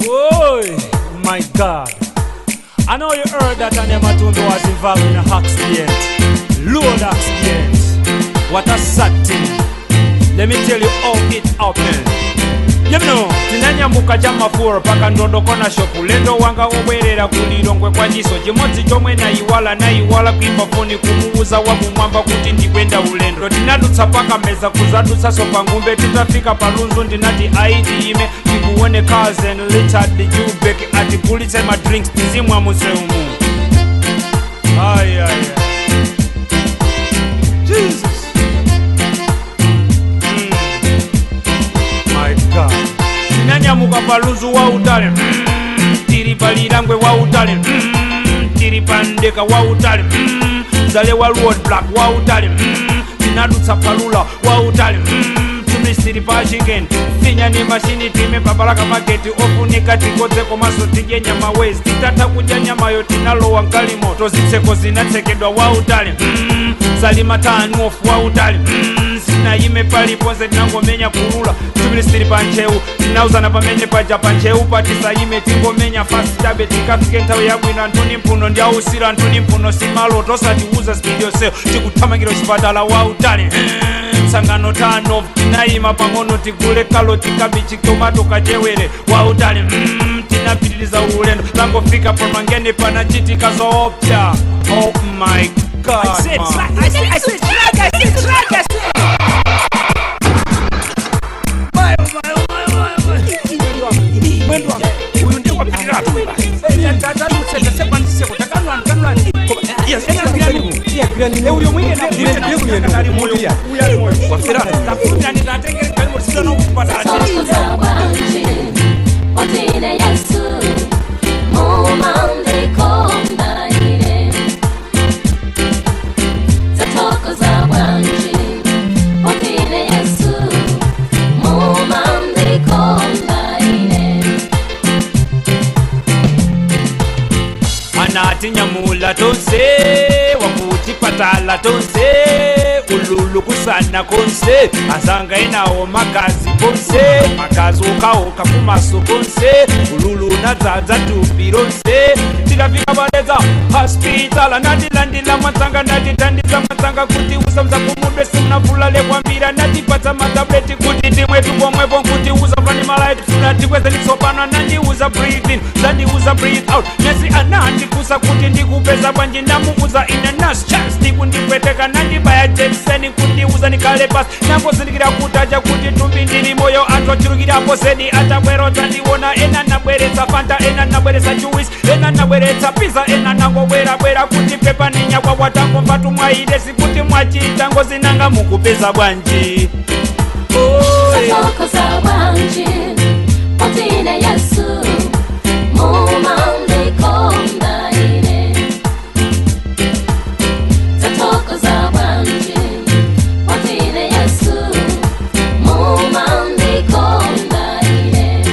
Oh my God. I know you heard that Matumbi was involved in an accident. Load accident. What a sad thing. Let me tell you how it happened. You know, tinanyambuka chamafuro paka ndondoko na shopu lendo wanga obwerera kulilongwe kwa jiso chimodzi chomwe nayiwala kuimba foni kumuuza wa mumwamba kuti ndikwenda ulendo tinadutsa paka meza kuzadutsaso pangumbe titafika palunzu ndinati aidi ime tikuone cars and Richard the Jubek atigulitse ma drinks tizimwa museumu. Ay. Jesus. My God. Tinanyamuka palunzu wa utale tiri palilangwe wa utale tiri pandeka wa utale zale wa road block wa utale tinadutsa palula wa utale tumisiri pa chicken finya ni mashini time pabalaka market ofunika tikodze komaso tidye nyama wezi titata kudya nyama yo tinalowa nkalimo tozitseko zinatsekedwa wa utale salima tanu ofu wa utale sinayime paliponse tinangomenya kulula tumisiri pa ncheu tinauzana pamene paja pa ncheu patisayime tingomenya fast tabe tikafike nthawi yabwino antuni mphuno ndiausira antuni mphuno simalo tosatiuza speed yonseyo tikuthamangira chipatala wa utale sangano tano tinayima pang'ono tigule kaloti kabichi tomato kachewere wa utale tinapitiliza ulendo langofika pamangene panachitika zoopsa. Oh my God. I said Nyamula tonse wakuti patala tonse ululu kusana konse azanga inawo magazi konse magazi ukaoka kumaso konse ululu nadzaza tupironse tikafika padedza hospital anatilandila matsanga natitandidza matsanga kuti usamza kumudwe simunavulale kwambira natipatsa matableti kuti timwetu pomwepo kuti uzafani malaiti funa tikweze litsopano anandiuza breathe in zandiuza breathe out nesi anandikusa kuti ndikupeza bwanji ndamuuza ine nas chance ndikundipweteka nandibaya jekiseni kundiuza nikale pasi nangozindikira kutaja kuti tumbi ndiri moyo anthu achirukirapo zedi atabwerotsa ndiwona ena nabweretsa fanta ena nabweretsa juice ena nabweretsa pizza ena nangobwerabwera kuti pepa nenyakwa watangomva tumwaidesi kuti mwachita ngozinanga mukupeza bwanji. Tatokoza bwanji potine Yesu mumambe konda ine. Tatokoza bwanji potine Yesu mumambe konda ine.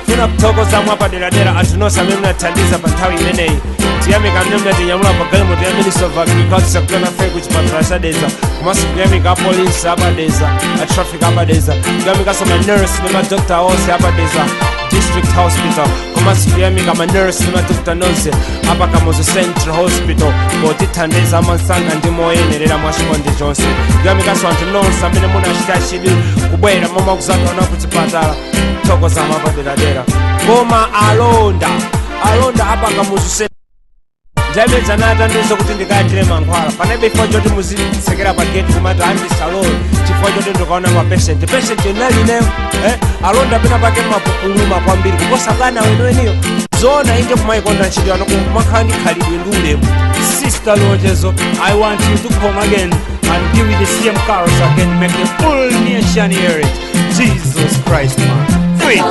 Funa kutokoza mwapaderadera antinosa memnathandiza pa nthawi imeneyi tiyamika mnemnatinyamula pagalimo ya Minister of Agriculture kukana fe kuchipatala chadeza kumaso kuyamika apolisi abadeza atraffic abadeza kuyamika sama nurse nema doctor ose abadeza district hospital kumaso kuyamika ma nurse nema doctor nonse apa Kamuzu Central Hospital potithandeza amansanga ndi moyenerera mwashikonde chonse kuyamika so anthu nonse amene munachita chibi kubwera mama kuzakaona kuchipatala tokoza mwapaderadera koma alonda apa Kamuzu Central Jabe zanata ndizo kuti ndikatire mankhwala panebe chifukwa choti muzisekera pa gate kumati andisalowe chifukwa choti ndikaona ma patient nali neyo alonda pena pake mapukuluma kwambiri kuposa kana wenweniyo zona inde kumayikonda ntchito yano kumakhala ndi khalidwe ndi ulemu. Sister Lojezo, I want you to come again and give me the same chorus again, make the whole nation hear it. Jesus Christ, man. Do it.